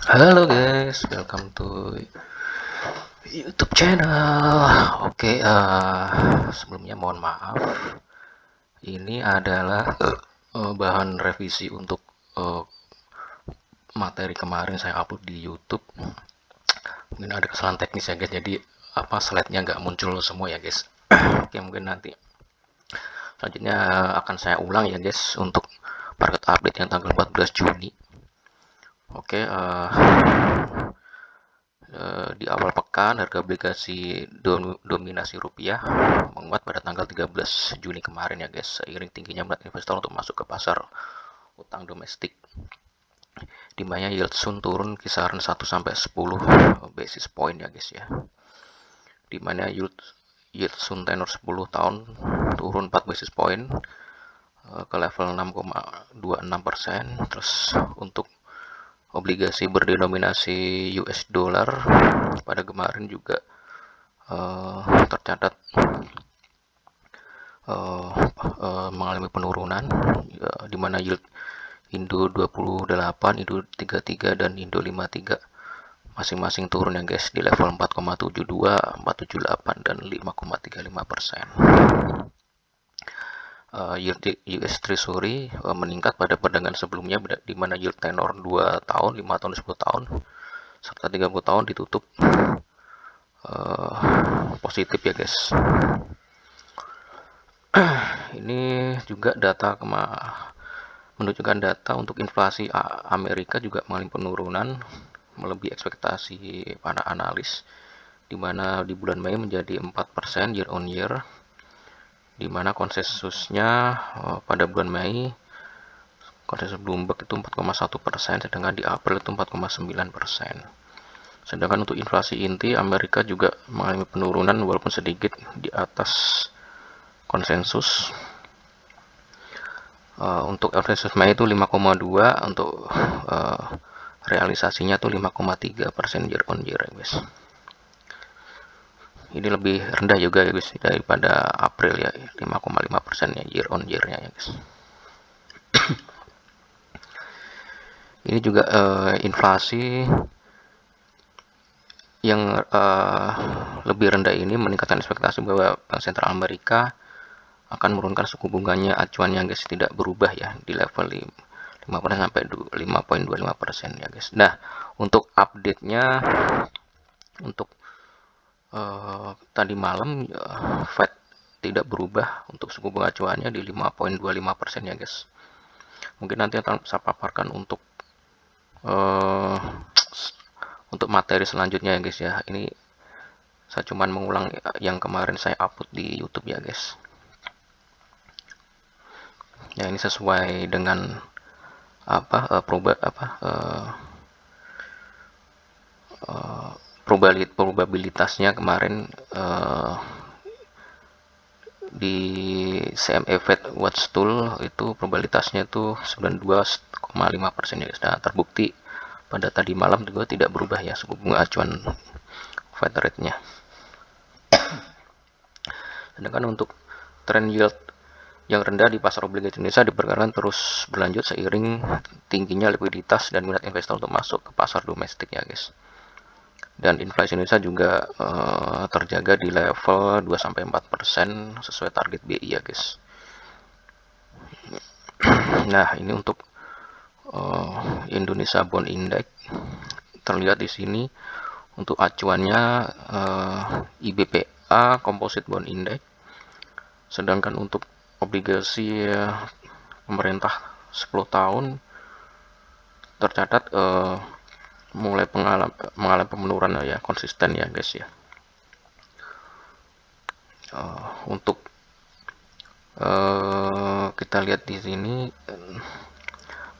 Halo guys, welcome to YouTube channel. Oke, sebelumnya mohon maaf. Ini adalah bahan revisi untuk eh, materi kemarin saya upload di YouTube. Mungkin ada kesalahan teknis ya guys, jadi slide-nya nggak muncul semua ya guys. Oke, mungkin nanti selanjutnya akan saya ulang ya guys untuk market update yang tanggal 14 Juni. Oke, di awal pekan harga obligasi dominasi rupiah menguat pada tanggal 13 Juni kemarin ya guys, seiring tingginya minat investor untuk masuk ke pasar utang domestik, di mana yield Sun turun kisaran 1 sampai 10 basis point ya guys ya, di mana yield Sun tenor 10 tahun turun 4 basis point ke level 6,26%. Terus untuk obligasi berdenominasi US dollar pada kemarin juga tercatat mengalami penurunan, di mana yield Indo 28, Indo 33 dan Indo 53 masing-masing turun ya guys di level 4,72, 478 dan 5,35%. Yield US Treasury meningkat pada perdagangan sebelumnya, di mana yield tenor 2 tahun, 5 tahun, 10 tahun serta 30 tahun ditutup positif ya guys. Ini juga menunjukkan data untuk inflasi Amerika juga mengalami penurunan melebihi ekspektasi para analis, di mana di bulan Mei menjadi 4% year on year, di mana konsensusnya pada bulan Mei konsensus Bloomberg itu 4,1%, sedangkan di April itu 4,9%. Sedangkan untuk inflasi inti Amerika juga mengalami penurunan walaupun sedikit di atas konsensus. Untuk konsensus Mei itu 5,2, untuk realisasinya tuh 5,3% year on year ya guys. Ini lebih rendah juga ya guys daripada April ya, 5,5% ya year on year nya ya guys. Ini juga inflasi yang lebih rendah ini meningkatkan ekspektasi bahwa Bank Sentral Amerika akan menurunkan suku bunganya acuan yang guys tidak berubah ya di level 5% sampai 5,25% ya guys. Nah, untuk update-nya untuk tadi malam Fed tidak berubah untuk suku bunga acuannya di 5,25% ya guys. Mungkin nanti akan saya paparkan untuk materi selanjutnya ya guys ya. Ini saya cuman mengulang yang kemarin saya upload di YouTube ya guys. Ya, ini sesuai dengan probabilitasnya kemarin di CME Fed Watch Tool itu probabilitasnya itu 92,5% ya guys. Nah, terbukti pada tadi malam juga tidak berubah ya suku bunga acuan Fed rate-nya. Sedangkan untuk trend yield yang rendah di pasar obligasi Indonesia diperkirakan terus berlanjut seiring tingginya likuiditas dan minat investor untuk masuk ke pasar domestik ya guys. Dan inflasi Indonesia juga terjaga di level 2-4% sesuai target BI ya guys. Nah, ini untuk Indonesia Bond Index terlihat di sini untuk acuannya IBPA Composite Bond Index, sedangkan untuk obligasi pemerintah 10 tahun tercatat mulai mengalami penurunan ya, konsisten ya guys ya. Untuk kita lihat di sini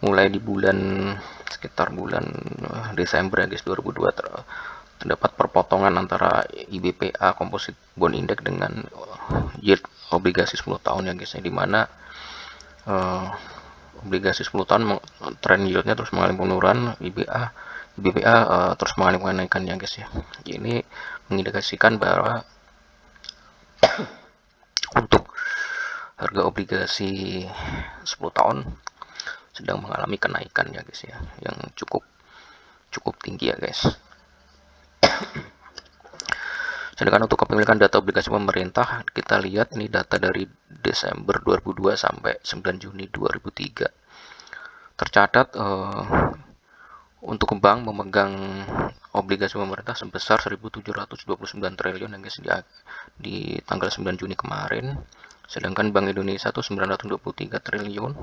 mulai di sekitar bulan Desember ya guys 2002 terdapat perpotongan antara IBPA Composite Bond Index dengan yield obligasi 10 tahun ya guys, di mana obligasi 10 tahun tren yieldnya terus mengalami penurunan, IBPA terus mengalami kenaikan ya guys ya. Ini mengindikasikan bahwa untuk harga obligasi 10 tahun sedang mengalami kenaikan ya guys ya, yang cukup cukup tinggi ya guys. Sedangkan untuk kepemilikan data obligasi pemerintah, kita lihat ini data dari Desember 2002 sampai 9 Juni 2003. Tercatat untuk bank memegang obligasi pemerintah sebesar 1.729 triliun yang guys di tanggal 9 Juni kemarin. Sedangkan Bank Indonesia itu 923 triliun.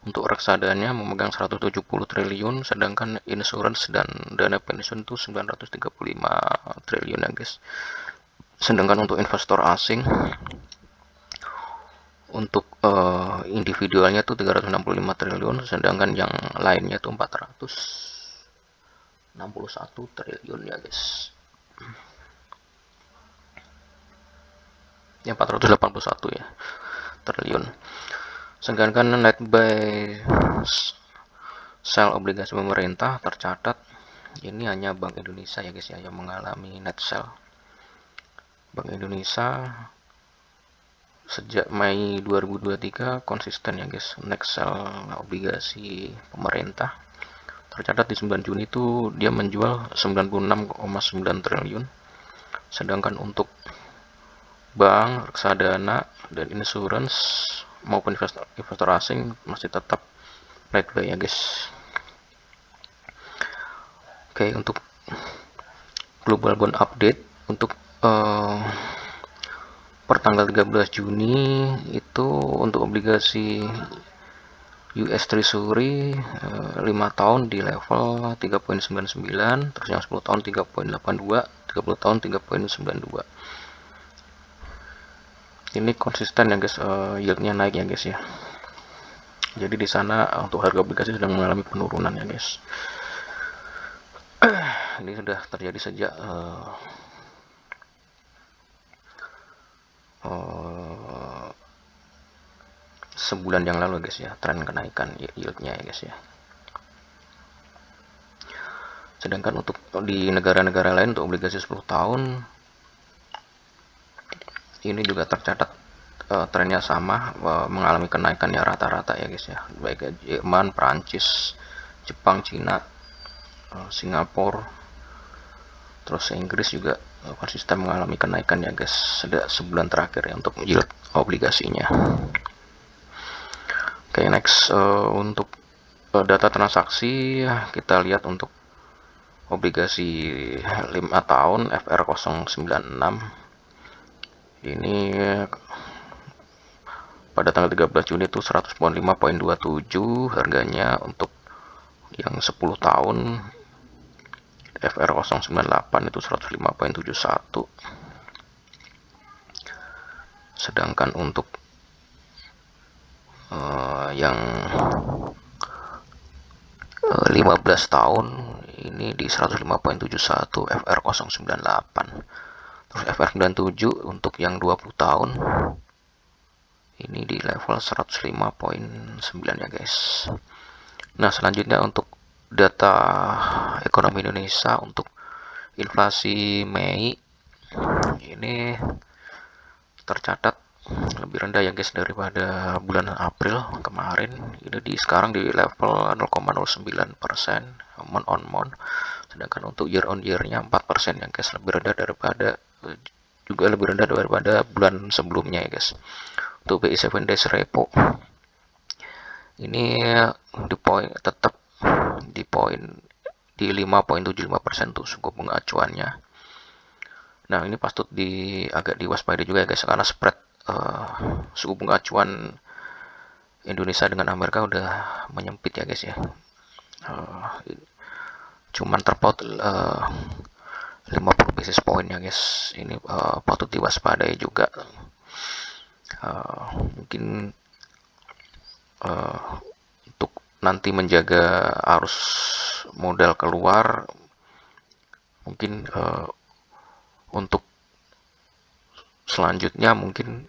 Untuk reksadana memegang 170 triliun, sedangkan insurance dan dana pensiun itu 935 triliun ya guys. Sedangkan untuk investor asing, untuk individualnya itu 365 triliun, sedangkan yang lainnya itu 461 triliun ya guys. Ya 481 ya triliun. Sedangkan net buy sell obligasi pemerintah tercatat ini hanya Bank Indonesia ya guys ya yang mengalami net sell. Bank Indonesia sejak Mei 2023 konsisten ya guys net sell obligasi pemerintah. Tercatat di 9 Juni itu dia menjual 96,9 triliun. Sedangkan untuk bank, reksadana, dan insurance maupun investor asing masih tetap net buy ya guys. Oke, untuk global bond update untuk per tanggal 13 Juni itu untuk obligasi US Treasury 5 tahun di level 3.99, terus yang 10 tahun 3.82, 30 tahun 3.92. Ini konsisten ya guys, yieldnya naik ya guys ya. Jadi di sana untuk harga obligasi sedang mengalami penurunan ya guys. Ini sudah terjadi sejak sebulan yang lalu guys ya, tren kenaikan yieldnya ya guys ya. Sedangkan untuk di negara-negara lain untuk obligasi 10 tahun ini juga tercatat trennya sama, mengalami kenaikan ya rata-rata ya guys ya, baik Jerman, Prancis, Jepang, Cina, Singapura, terus Inggris juga konsisten mengalami kenaikan ya guys sudah sebulan terakhir ya untuk yield obligasinya. Oke, next untuk data transaksi kita lihat untuk obligasi 5 tahun FR096 ini pada tanggal 13 Juni itu 105,27 harganya. Untuk yang 10 tahun FR098 itu 105,71. Sedangkan untuk yang 15 tahun ini di 105,71 FR098. Terus FR97 untuk yang 20 tahun ini di level 105,9 ya guys. Nah, selanjutnya untuk data ekonomi Indonesia untuk inflasi Mei ini tercatat lebih rendah ya guys daripada bulan April kemarin. Ini sekarang di level 0,09% month on month. Sedangkan untuk year on year-nya 4% ya guys, lebih rendah daripada bulan sebelumnya ya guys. Untuk BI 7 days repo ini tetap di 5,75% tuh suku bunga acuannya. Nah, ini patut agak diwaspadai juga ya guys, karena spread suku bunga acuan Indonesia dengan Amerika udah menyempit ya guys ya. Cuman terpaut 50 basis point ya guys. Ini patut diwaspadai juga. Mungkin untuk nanti menjaga arus modal keluar, mungkin untuk selanjutnya mungkin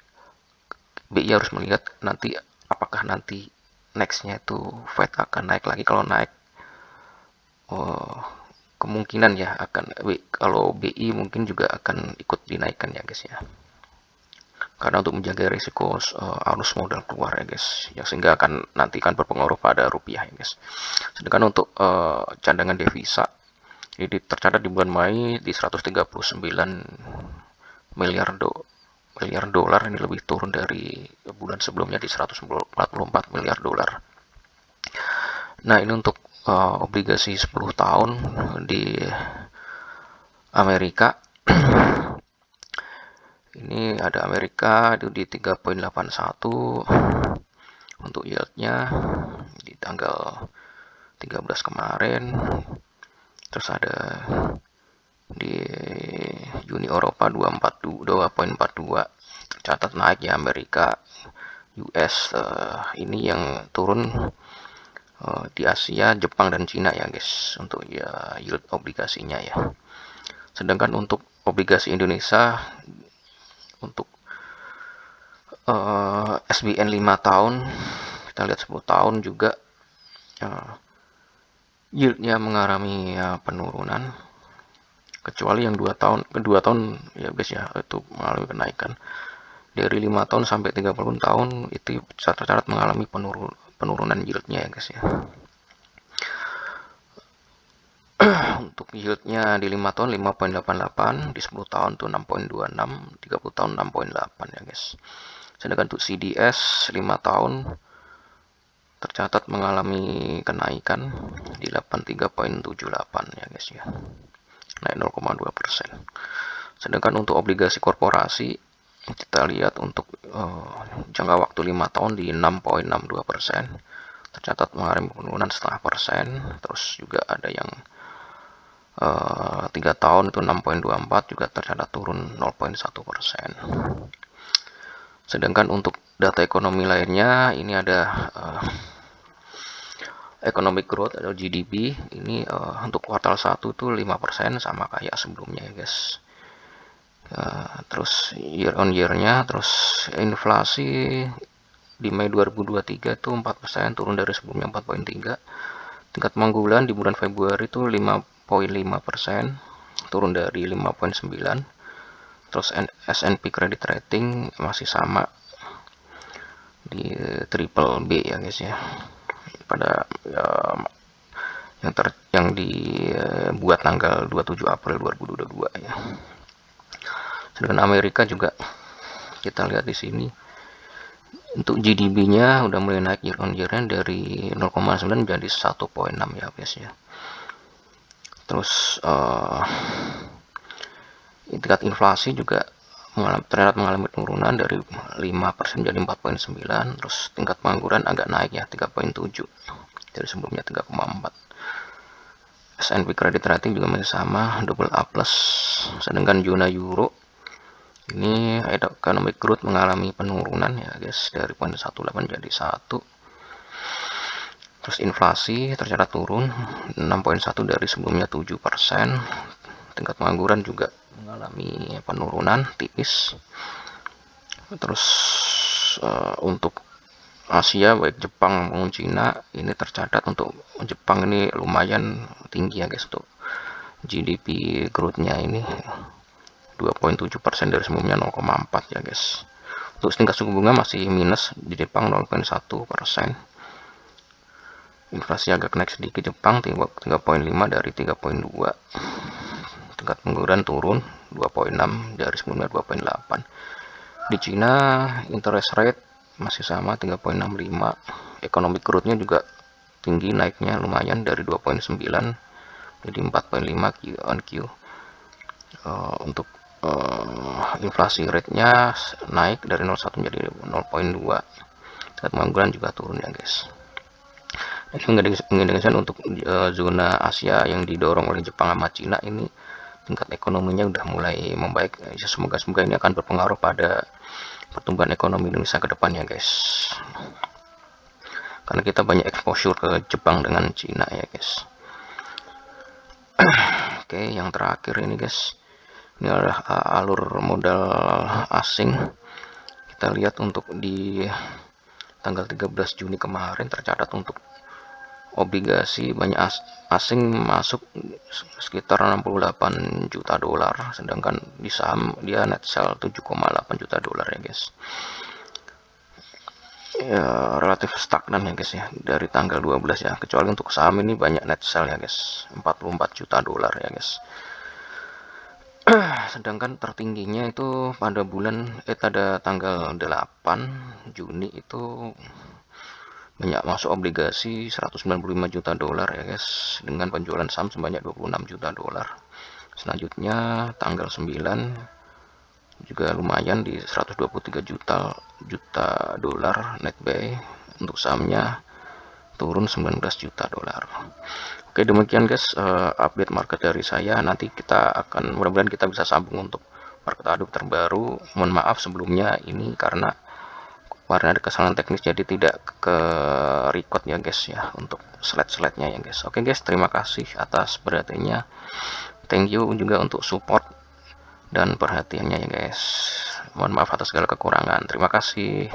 BI harus melihat nanti apakah nanti nextnya itu Fed akan naik lagi. Kalau naik kemungkinan ya kalau BI mungkin juga akan ikut dinaikkan ya guys ya, karena untuk menjaga risiko arus modal keluar ya guys ya, sehingga nanti akan berpengaruh pada rupiah ya guys. Sedangkan untuk cadangan devisa Jadi tercatat di bulan Mei di 139 miliar dolar, ini lebih turun dari bulan sebelumnya di 144 miliar dolar. Nah, ini untuk obligasi 10 tahun di Amerika. Ini ada Amerika itu di 3,81 untuk yieldnya di tanggal 13 kemarin. Terus ada di Uni Eropa 2,42, tercatat naik ya Amerika. US ini yang turun di Asia, Jepang dan Cina ya guys, untuk ya yield obligasinya ya. Sedangkan untuk obligasi Indonesia untuk SBN 5 tahun, kita lihat 10 tahun juga yieldnya mengalami penurunan, kecuali yang 2 tahun ya guys ya, itu mengalami kenaikan. Dari 5 tahun sampai 30 tahun itu tercatat mengalami penurunan yieldnya ya guys ya. Untuk yieldnya di 5 tahun 5,88, di 10 tahun tuh 6,26, 30 tahun 6,8 ya guys. Sedangkan untuk CDS 5 tahun tercatat mengalami kenaikan di 83,78 ya guys ya, naik 0,2%. Sedangkan untuk obligasi korporasi kita lihat untuk jangka waktu 5 tahun di 6,62%, tercatat mengalami penurunan setengah persen. Terus juga ada yang 3 tahun itu 6,24 juga tercatat turun 0,1%. Sedangkan untuk data ekonomi lainnya ini ada economic growth atau GDP. Ini untuk kuartal 1 itu 5% sama kayak sebelumnya ya guys. Terus year on year-nya, terus inflasi di Mei 2023 itu 4%, turun dari sebelumnya 4,3. Tingkat pengangguran di bulan Februari itu 5,5%, turun dari 5,9. Terus S&P credit rating masih sama di triple B ya guys ya, pada yang dibuat tanggal 27 April 2022 ya. Sedangkan Amerika juga kita lihat di sini untuk GDP-nya udah mulai naik year on year-nya dari 0,9 menjadi 1,6 ya guys ya. Terus tingkat inflasi juga ternyata mengalami penurunan dari 5% menjadi 4,9. Terus tingkat pengangguran agak naik ya, 3,7 dari sebelumnya 3,4. S&P credit rating juga masih sama, double A+. Sedangkan zona euro ini economic growth mengalami penurunan ya guys, dari 0,18 jadi 1. Terus inflasi tercatat turun 6,1 dari sebelumnya 7%. Tingkat pengangguran juga mengalami penurunan tipis. Terus untuk Asia baik Jepang maupun Cina ini tercatat untuk Jepang ini lumayan tinggi ya guys, untuk GDP growth-nya ini 2,7% dari sebelumnya 0,4 ya guys. Untuk tingkat suku bunga masih minus di Jepang 0,1%. Inflasi agak naik sedikit Jepang 3,5 dari 3,2. Tingkat pengangguran turun 2,6 dari sebelumnya 2,8. Di Cina interest rate masih sama 3,65. Economic growth-nya juga tinggi, naiknya lumayan dari 2,9 jadi 4,5 Q on Q. Untuk inflasi rate-nya naik dari 0,1 menjadi 0,2. Tingkat pengangguran juga turun ya guys. Ini mengindikasikan untuk zona Asia yang didorong oleh Jepang sama Cina ini tingkat ekonominya udah mulai membaik. Semoga ini akan berpengaruh pada pertumbuhan ekonomi Indonesia ke depan ya guys. Karena kita banyak exposure ke Jepang dengan Cina ya guys. Oke, yang terakhir ini guys, ini adalah alur modal asing. Kita lihat untuk di tanggal 13 Juni kemarin tercatat untuk obligasi banyak asing masuk sekitar 68 juta dolar, sedangkan di saham dia net sell 7,8 juta dolar ya guys. ya relatif stagnan ya guys ya dari tanggal 12 ya, kecuali untuk saham ini banyak net sell ya guys, 44 juta dolar ya guys. Sedangkan tertingginya itu pada pada tanggal 8 Juni itu banyak masuk obligasi 195 juta dolar ya guys, dengan penjualan saham sebanyak 26 juta dolar. Selanjutnya tanggal 9 juga lumayan di 123 juta dolar net buy, untuk sahamnya turun 19 juta dolar. Oke, demikian guys update market dari saya. Nanti kita akan, mudah-mudahan kita bisa sambung untuk market update terbaru. Mohon maaf sebelumnya ini karena ada kesalahan teknis jadi tidak ke record ya guys ya, untuk slide-slide-nya ya guys. Oke guys, terima kasih atas perhatiannya. Thank you juga untuk support dan perhatiannya ya guys. Mohon maaf atas segala kekurangan. Terima kasih.